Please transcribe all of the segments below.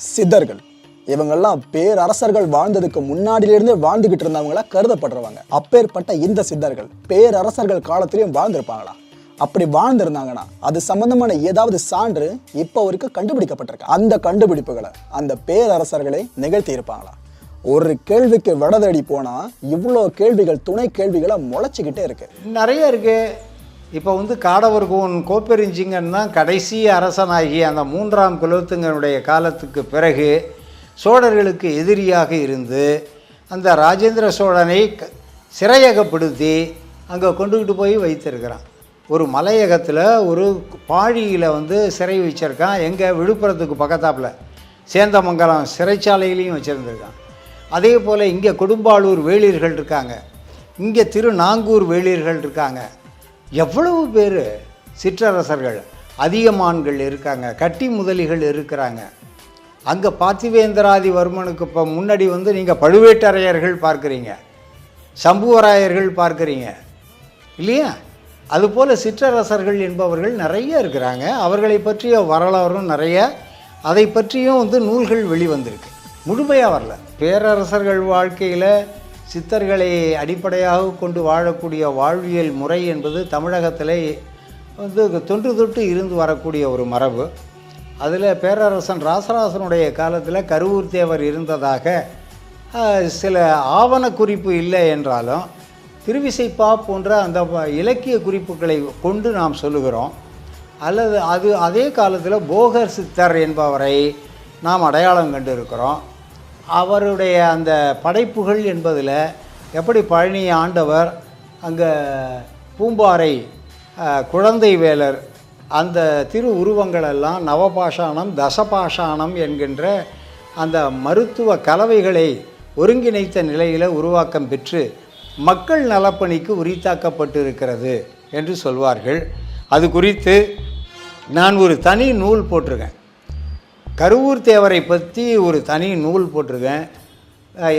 சித்தர்கள் இவங்கெல்லாம் பேரரசர்கள் வாழ்ந்ததுக்கு முன்னாடியிலிருந்து வாழ்ந்துகிட்டு இருந்தவங்களா கருதப்படுறவங்க. அப்பேற்பட்ட இந்த சித்தர்கள் பேரரசர்கள் காலத்திலையும் வாழ்ந்திருப்பாங்களா? அப்படி வாழ்ந்திருந்தாங்கன்னா அது சம்பந்தமான ஏதாவது சான்று இப்போ வரைக்கும் கண்டுபிடிக்கப்பட்டிருக்கு. அந்த கண்டுபிடிப்புகளை அந்த பேரரசர்களே நிகழ்த்தி இருப்பாங்களா? ஒரு கேள்விக்கு விடதடி போனா இவ்வளோ கேள்விகள் துணை கேள்விகளை முளைச்சிக்கிட்டே இருக்கு. நிறைய இருக்கு. இப்போ காடவர்கோன் கோப்பெருஞ்சிங்கன் தான் கடைசி அரசனாகி அந்த 3ஆம் குலோத்துங்கனுடைய காலத்துக்கு பிறகு சோழர்களுக்கு எதிரியாக இருந்து அந்த ராஜேந்திர சோழனை சிறையகப்படுத்தி அங்கே கொண்டுக்கிட்டு போய் வைத்திருக்கிறான். ஒரு மலையகத்தில் ஒரு பாழியில் சிறை வச்சிருக்கான். எங்கே? விழுப்புரத்துக்கு பக்கத்தாப்பில் சேந்தமங்கலம் சிறைச்சாலையிலையும் வச்சுருந்துருக்கான். அதே போல் இங்கே கொடும்பாளூர் வேளிர்கள் இருக்காங்க, இங்கே திருநாங்கூர் வேளிர்கள் இருக்காங்க. எவ்வளவு பேர் சிற்றரசர்கள் அதிகமான்கள் இருக்காங்க, கட்டி முதலிகள் இருக்கிறாங்க. அங்கே பார்த்திவேந்திராதிவர்மனுக்கு இப்போ முன்னாடி நீங்கள் பழுவேட்டரையர்கள் பார்க்குறீங்க, சம்புவராயர்கள் பார்க்குறீங்க இல்லையா? அதுபோல் சிற்றரசர்கள் என்பவர்கள் நிறைய இருக்கிறாங்க. அவர்களை பற்றிய வரலாறும் நிறைய, அதை பற்றியும் நூல்கள் வெளிவந்திருக்கு. முழுமையாக வரல. பேரரசர்கள் வாழ்க்கையில் சித்தர்களை அடிப்படையாக கொண்டு வாழக்கூடிய வாழ்வியல் முறை என்பது தமிழகத்தில் தொன்று தொட்டு இருந்து வரக்கூடிய ஒரு மரபு. அதில் பேரரசன் ராசராசனுடைய காலத்தில் கருவூர் தேவர் இருந்ததாக சில ஆவண குறிப்பு இல்லை என்றாலும் திருவிசைப்பா போன்ற அந்த இலக்கிய குறிப்புகளை கொண்டு நாம் சொல்லுகிறோம். அல்லது அதே காலத்தில் போகர் சித்தர் என்பவரை நாம் அடையாளம் கண்டு இருக்கிறோம். அவருடைய அந்த படைப்புகள் என்பதில் எப்படி பழனி ஆண்டவர், அங்கே பூம்பாறை குழந்தை வேலர், அந்த திரு உருவங்களெல்லாம் நவபாஷாணம் தசபாஷாணம் என்கின்ற அந்த மருத்துவ கலவைகளை ஒருங்கிணைத்த நிலையில் உருவாக்கம் பெற்று மக்கள் நலப்பணிக்கு உரித்தாக்கப்பட்டிருக்கிறது என்று சொல்வார்கள். அது குறித்து நான் ஒரு தனி நூல் போட்டிருக்கேன். கருவூர் தேவரை பற்றி ஒரு தனி நூல் போட்டிருக்கேன்.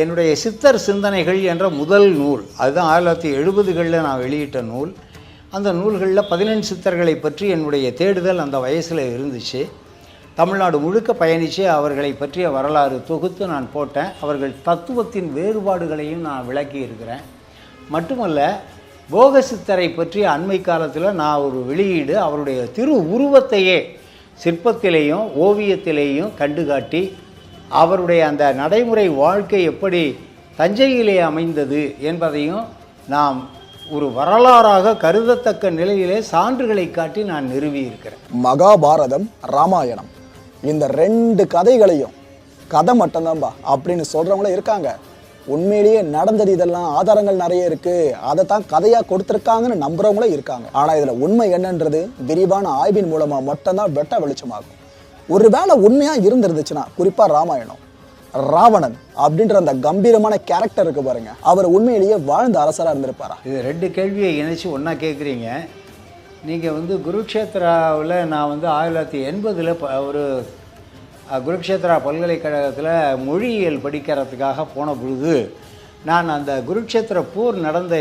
என்னுடைய சித்தர் சிந்தனைகள் என்ற முதல் நூல், அதுதான் 1970களில் நான் வெளியிட்ட நூல். அந்த நூல்களில் 15 சித்தர்களை பற்றி என்னுடைய தேடுதல் அந்த வயசில் இருந்துச்சு. தமிழ்நாடு முழுக்க பயணித்து அவர்களை பற்றிய வரலாறு தொகுத்து நான் போட்டேன். அவர்கள் தத்துவத்தின் வேறுபாடுகளையும் நான் விளக்கி இருக்கிறேன். மட்டுமல்ல, போக சித்தரை பற்றி அண்மை காலத்தில் நான் ஒரு வெளியீடு அவருடைய திரு உருவத்தையே சிற்பத்திலேயும் ஓவியத்திலேயும் கண்டுகாட்டி அவருடைய அந்த நடைமுறை வாழ்க்கை எப்படி தஞ்சையிலே அமைந்தது என்பதையும் நாம் ஒரு வரலாறாக கருதத்தக்க நிலையிலே சான்றுகளை காட்டி நான் நிறுவியிருக்கிறேன். மகாபாரதம், ராமாயணம் இந்த 2 கதைகளையும் கதை மட்டும்தான்பா அப்படின்னு சொல்கிறவங்களும் இருக்காங்க. உண்மையிலேயே நடந்தது இதெல்லாம் ஆதாரங்கள் நிறைய இருக்கு, அதை தான் கதையாக கொடுத்துருக்காங்கன்னு நம்புறவங்களும் இருக்காங்க. ஆனால் இதில் உண்மை என்னன்றது விரிவான ஆய்வின் மூலமாக மட்டும்தான் வெட்ட வெளிச்சமாகும். ஒருவேளை உண்மையாக இருந்திருந்துச்சுன்னா, குறிப்பாக ராமாயணம், ராவணன் அப்படின்ற அந்த கம்பீரமான கேரக்டர் இருக்கு பாருங்க, அவர் உண்மையிலேயே வாழ்ந்த அரசராக இருந்திருப்பாரா? இது 2 கேள்வியை இணைச்சி ஒன்றா கேட்குறீங்க. நீங்கள் குருக்ஷேத்ராவில் நான் 1980 ஒரு குருக்ஷேத்ரா பல்கலைக்கழகத்தில் மொழியியல் படிக்கிறதுக்காக போன பொழுது நான் அந்த குருக்ஷேத்திர போர் நடந்த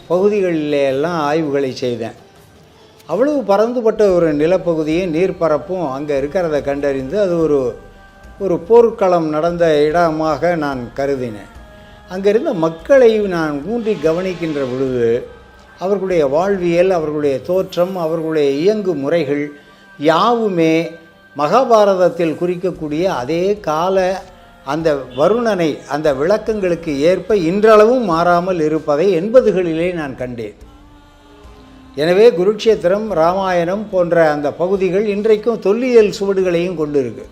பகுதிகளிலெல்லாம் ஆய்வுகளை செய்தேன். அவ்வளவு பறந்துபட்ட ஒரு நிலப்பகுதியும் நீர்ப்பரப்பும் அங்கே இருக்கிறத கண்டறிந்து அது ஒரு போர்க்களம் நடந்த இடமாக நான் கருதினேன். அங்கே இருந்த மக்களை நான் ஊன்றி கவனிக்கின்ற பொழுது அவர்களுடைய வாழ்வியல், அவர்களுடைய தோற்றம், அவர்களுடைய இயங்கு முறைகள் யாவுமே மகாபாரதத்தில் குறிக்கக்கூடிய அதே கால அந்த வருணனை, அந்த விளக்கங்களுக்கு ஏற்ப இன்றளவும் மாறாமல் இருப்பதை 80களிலே நான் கண்டேன். எனவே குருக்ஷேத்திரம், ராமாயணம் போன்ற அந்த பகுதிகள் இன்றைக்கும் தொல்லியல் சுவடுகளையும் கொண்டு இருக்கு.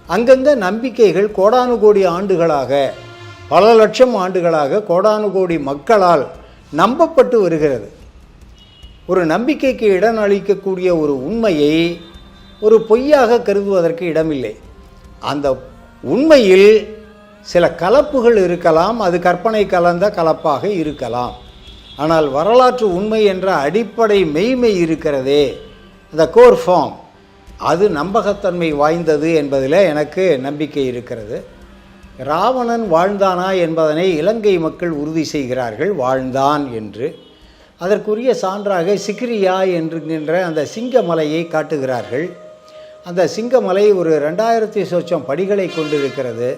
அங்கங்கே நம்பிக்கைகள் கோடானு கோடி ஆண்டுகளாக, பல லட்சம் ஆண்டுகளாக கோடானு கோடி மக்களால் நம்பப்பட்டு வருகிறது. ஒரு நம்பிக்கைக்கு இடம் அளிக்கக்கூடிய ஒரு உண்மையை ஒரு பொய்யாக கருதுவதற்கு இடமில்லை. அந்த உண்மையில் சில கலப்புகள் இருக்கலாம், அது கற்பனை கலந்த கலப்பாக இருக்கலாம். ஆனால் வரலாற்று உண்மை என்ற அடிப்படை மெய்மை இருக்கிறதே, அந்த கோர் ஃபார்ம், அது நம்பகத்தன்மை வாய்ந்தது என்பதில் எனக்கு நம்பிக்கை இருக்கிறது. ராவணன் வாழ்ந்தானா என்பதனை இலங்கை மக்கள் உறுதி செய்கிறார்கள், வாழ்ந்தான் என்று. அதற்குரிய சான்றாக சிக்கிரியா என்கின்ற அந்த சிங்கமலையை காட்டுகிறார்கள். அந்த சிங்கமலை ஒரு 2000 சொச்சம் படிகளை கொண்டிருக்கிறது.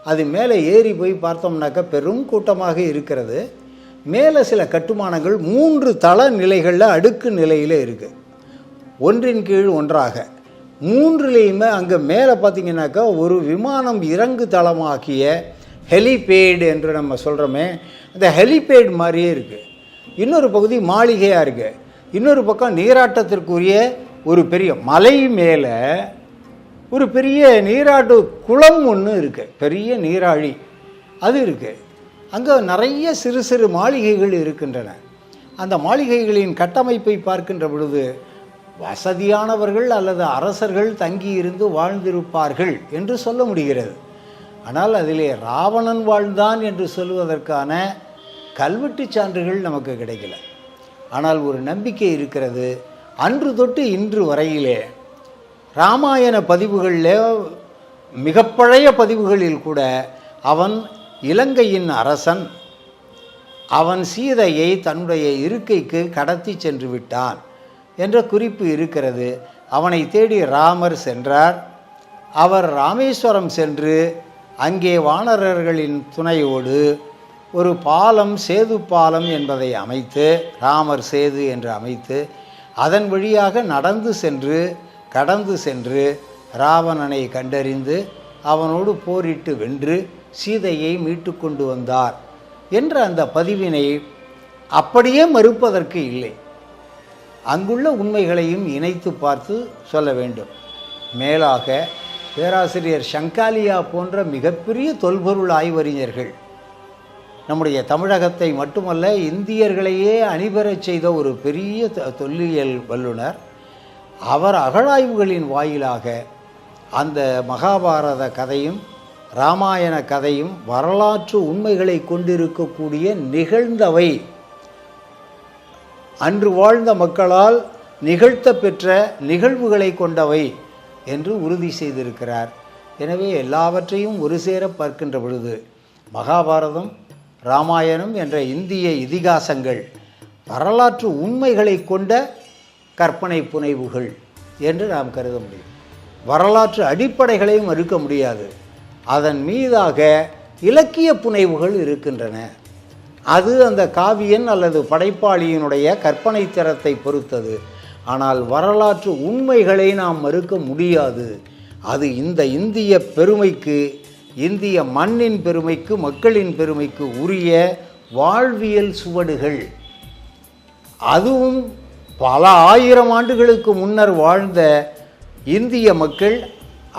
அது மேலே ஏறி போய் பார்த்தோம்னாக்கா பெரும் கூட்டமாக இருக்கிறது. மேலே சில கட்டுமானங்கள் 3 தள நிலைகளில் அடுக்கு நிலையில் இருக்குது, ஒன்றின் கீழ் ஒன்றாக. 3லேயுமே அங்கே மேலே பார்த்திங்கனாக்கா ஒரு விமானம் இறங்கு தளமாகிய ஹெலிபேடு என்று நம்ம சொல்கிறோமே, அந்த ஹெலிபேட் மாதிரியே இருக்குது. இன்னொரு பகுதி மாளிகையாக இருக்குது. இன்னொரு பக்கம் நீராட்டத்திற்குரிய ஒரு பெரிய மலை மேலே ஒரு பெரிய நீராட்டு குளம் ஒன்று இருக்குது, பெரிய நீராழி அது இருக்குது. அங்கே நிறைய சிறு சிறு மாளிகைகள் இருக்கின்றன. அந்த மாளிகைகளின் கட்டமைப்பை பார்க்கின்ற பொழுது வசதியானவர்கள் அல்லது அரசர்கள் தங்கியிருந்து வாழ்ந்திருப்பார்கள் என்று சொல்ல முடிகிறது. ஆனால் அதிலே ராவணன் வாழ்ந்தான் என்று சொல்வதற்கான கல்வெட்டு சான்றுகள் நமக்கு கிடைக்கல. ஆனால் ஒரு நம்பிக்கை இருக்கிறது. அன்று தொட்டு இன்று வரையிலே இராமாயண பதிவுகளில் மிக பழைய பதிவுகளில் கூட அவன் இலங்கையின் அரசன், அவன் சீதையை தன்னுடைய இருக்கைக்கு கடத்தி சென்று விட்டான் என்ற குறிப்பு இருக்கிறது. அவனை தேடி ராமர் சென்றார். அவர் ராமேஸ்வரம் சென்று அங்கே வானரர்களின் துணையோடு ஒரு பாலம், சேது பாலம் என்பதை அமைத்து, ராமர் சேது என்று அமைத்து, அதன் வழியாக கடந்து சென்று ராவணனை கண்டறிந்து அவனோடு போரிட்டு வென்று சீதையை மீட்டு கொண்டு வந்தார் என்ற அந்த பதிவினை அப்படியே மறுப்பதற்கு இல்லை. அங்குள்ள உண்மைகளையும் இணைத்து பார்த்து சொல்ல வேண்டும். மேலாக பேராசிரியர் சங்காலியா போன்ற மிகப்பெரிய தொல்பொருள் ஆய்வறிஞர்கள், நம்முடைய தமிழகத்தை மட்டுமல்ல இந்தியர்களையே அணிபெறச் செய்த ஒரு பெரிய தொல்லியல் வல்லுனர், அவர் அகழாய்வுகளின் வாயிலாக அந்த மகாபாரத கதையும் இராமாயண கதையும் வரலாற்று உண்மைகளை கொண்டிருக்கக்கூடிய நிகழ்ந்தவை, அன்று வாழ்ந்த மக்களால் நிகழ்த்த பெற்ற நிகழ்வுகளை கொண்டவை என்று உறுதி செய்திருக்கிறார். எனவே எல்லாவற்றையும் ஒரு சேர பார்க்கின்ற பொழுது மகாபாரதம், இராமாயணம் என்ற இந்திய இதிகாசங்கள் வரலாற்று உண்மைகளை கொண்ட கற்பனை புனைவுகள் என்று நாம் கருத முடியும். வரலாற்று அடிப்படைகளையும் மறுக்க முடியாது. அதன் மீதாக இலக்கிய புனைவுகள் இருக்கின்றன. அது அந்த காவியன் அல்லது படைப்பாளியினுடைய கற்பனை திறத்தை பொறுத்தது. ஆனால் வரலாற்று உண்மைகளை நாம் மறுக்க முடியாது. அது இந்த இந்திய பெருமைக்கு, இந்திய மண்ணின் பெருமைக்கு, மக்களின் பெருமைக்கு உரிய வாழ்வியல் சுவடுகள். அதுவும் பல ஆயிரம் ஆண்டுகளுக்கு முன்னர் வாழ்ந்த இந்திய மக்கள்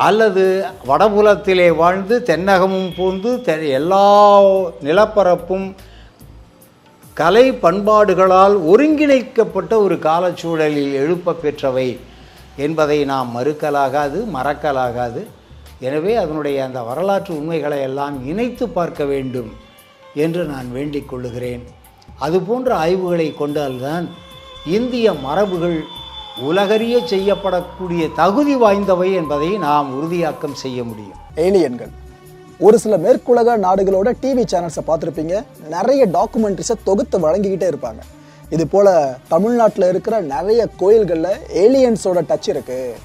அல்லது வடபுலத்திலே வாழ்ந்து தென்னகமும் பூந்து எல்லா நிலப்பரப்பும் கலை பண்பாடுகளால் ஒருங்கிணைக்கப்பட்ட ஒரு காலச்சூழலில் எழுப்ப பெற்றவை என்பதை நாம் மறக்கலாகாது. எனவே அதனுடைய அந்த வரலாற்று உண்மைகளை எல்லாம் இணைத்து பார்க்க வேண்டும் என்று நான் வேண்டிக் கொள்ளுகிறேன். அதுபோன்ற ஆய்வுகளை கொண்டால்தான் இந்திய மரபுகள் உலகறிய செய்யப்படக்கூடிய தகுதி வாய்ந்தவை என்பதை நாம் உறுதியாக்கம் செய்ய முடியும். ஏலியன்கள் ஒரு சில மேற்குலக நாடுகளோட டிவி சேனல்ஸை பார்த்துருப்பீங்க. நிறைய டாக்குமெண்ட்ரிஸை தொகுத்து வழங்கிக்கிட்டே இருப்பாங்க. இது போல் தமிழ்நாட்டில் இருக்கிற நிறைய கோயில்களில் ஏலியன்ஸோட டச் இருக்குது.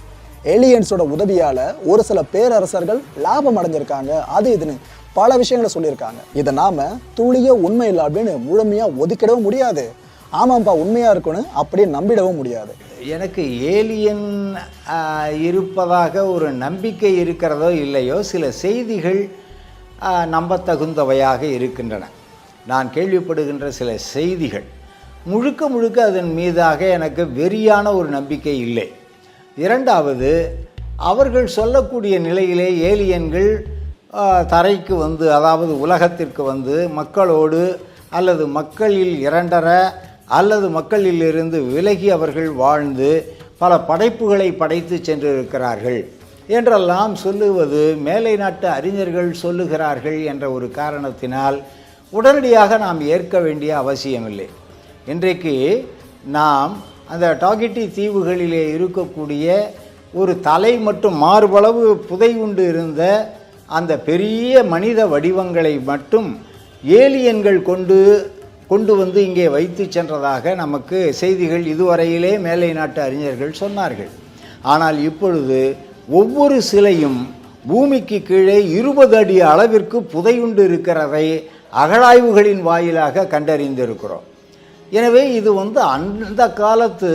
ஏலியன்ஸோட உதவியால் ஒரு சில பேரரசர்கள் லாபம் அடைஞ்சிருக்காங்க, அது இதுன்னு பல விஷயங்களை சொல்லியிருக்காங்க. இதை நாம் துளிய உண்மை இல்லை அப்படின்னு முழுமையாக ஒதுக்கிடவும் முடியாது. ஆமாம்பா உண்மையாக இருக்குன்னு அப்படியே நம்பிடவும் முடியாது. எனக்கு ஏலியன் இருப்பதாக ஒரு நம்பிக்கை இருக்கிறதோ இல்லையோ, சில செய்திகள் நம்பத்தகுந்தவையாக இருக்கின்றன. நான் கேள்விப்படுகின்ற சில செய்திகள் முழுக்க அதன் மீதாக எனக்கு வெறியான ஒரு நம்பிக்கை இல்லை. இரண்டாவது, அவர்கள் சொல்லக்கூடிய நிலையிலே ஏலியன்கள் தரைக்கு வந்து, அதாவது உலகத்திற்கு வந்து மக்களோடு அல்லது மக்களில் இரண்டரை அல்லது மக்களிலிருந்து விலகி அவர்கள் வாழ்ந்து பல படைப்புகளை படைத்து சென்றிருக்கிறார்கள் என்றெல்லாம் சொல்லுவது மேலை நாட்டு அறிஞர்கள் சொல்லுகிறார்கள் என்ற ஒரு காரணத்தினால் உடனடியாக நாம் ஏற்க வேண்டிய அவசியமில்லை. இன்றைக்கு நாம் அந்த டாகிட்டி தீவுகளிலே இருக்கக்கூடிய ஒரு தலை மட்டும் மார்பளவு புதை உண்டு இருந்த அந்த பெரிய மனித வடிவங்களை மட்டும் ஏலியன்கள் கொண்டு வந்து இங்கே வைத்து சென்றதாக நமக்கு செய்திகள் இதுவரையிலே மேலை நாட்டு அறிஞர்கள் சொன்னார்கள். ஆனால் இப்பொழுது ஒவ்வொரு சிலையும் பூமிக்கு கீழே 20 அடி அளவிற்கு புதையுண்டு இருக்கிறதை அகழாய்வுகளின் வாயிலாக கண்டறிந்திருக்கிறோம். எனவே இது அந்த காலத்து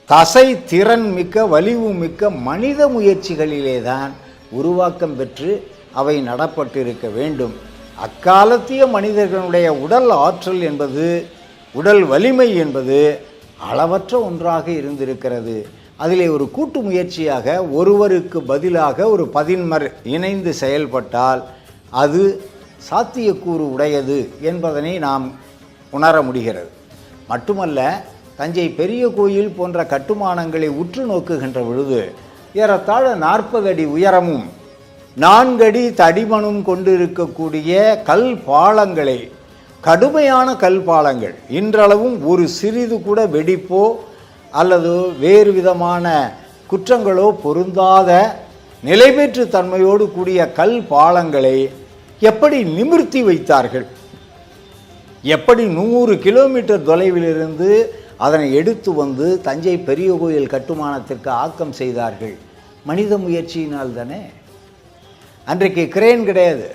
தசை திறன் மிக்க வலிவு மிக்க மனித முயற்சிகளிலே தான் உருவாக்கம் பெற்று அவை நடப்பட்டிருக்க வேண்டும். அக்காலத்திய மனிதர்களுடைய உடல் ஆற்றல் என்பது, உடல் வலிமை என்பது அளவற்ற ஒன்றாக இருந்திருக்கிறது. அதிலே ஒரு கூட்டு முயற்சியாக ஒருவருக்கு பதிலாக ஒரு 10 இணைந்து செயல்பட்டால் அது சாத்தியக்கூறு உடையது என்பதனை நாம் உணர முடிகிறது. மட்டுமல்ல, தஞ்சை பெரிய கோயில் போன்ற கட்டுமானங்களை உற்று நோக்குகின்ற பொழுது ஏறத்தாழ 40 அடி உயரமும் 4 அடி தடிமனும் கொண்டிருக்கக்கூடிய கல் பாலங்களை, கடுமையான கல் பாலங்கள், இன்றளவும் ஒரு சிறிது கூட வெடிப்போ அல்லது வேறு விதமான குற்றங்களோ பொருந்தாத நிலைபெற்று தன்மையோடு கூடிய கல் பாலங்களை எப்படி நிமிர்த்தி வைத்தார்கள்? எப்படி 100 கிலோமீட்டர் தொலைவிலிருந்து அதனை எடுத்து வந்து தஞ்சை பெரிய கோயில் கட்டுமானத்திற்கு ஆக்கம் செய்தார்கள்? மனித முயற்சியினால் தானே. அன்றைக்கு கிரேன் கிடையாது,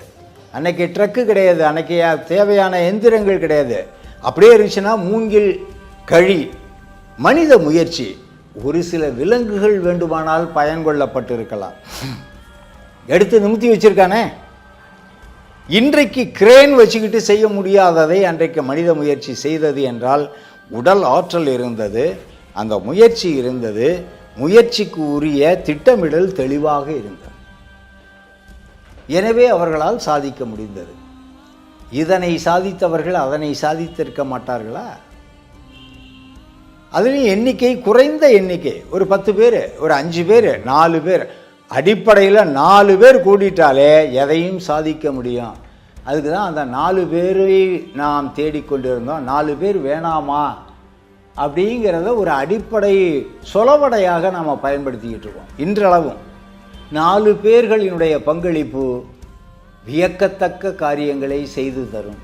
அன்றைக்கி ட்ரக்கு கிடையாது, அன்றைக்கி தேவையான எந்திரங்கள் கிடையாது. அப்படியே இருந்துச்சுன்னா மூங்கில் கழி. மனித முயற்சி. ஒரு சில விலங்குகள் வேண்டுமானால் பயன்கொள்ளப்பட்டிருக்கலாம், எடுத்து நிமித்தி வச்சிருக்கானே. இன்றைக்கு கிரேன் வச்சுக்கிட்டு செய்ய முடியாததை அன்றைக்கு மனித முயற்சி செய்தது என்றால் உடல் ஆற்றல் இருந்தது, அந்த முயற்சி இருந்தது, முயற்சிக்கு உரிய திட்டமிடல் தெளிவாக இருந்தது. எனவே அவர்களால் சாதிக்க முடிந்தது. இதனை சாதித்தவர்கள் அதனை சாதித்திருக்க மாட்டார்களா? அதுலேயும் எண்ணிக்கை குறைந்த எண்ணிக்கை, ஒரு 10 பேர், ஒரு 5 பேர், 4 பேர், அடிப்படையில் 4 பேர் கூடிட்டாலே எதையும் சாதிக்க முடியும். அதுக்கு தான் அந்த 4 பேரை நாம் தேடிக்கொண்டிருந்தோம். 4 பேர் வேணாமா அப்படிங்கிறத ஒரு அடிப்படை சொலவடையாக நாம் பயன்படுத்திக்கிட்டு இருக்கோம். இன்றளவும் 4 பேர்களினுடைய பங்களிப்பு வியக்கத்தக்க காரியங்களை செய்து தரும்.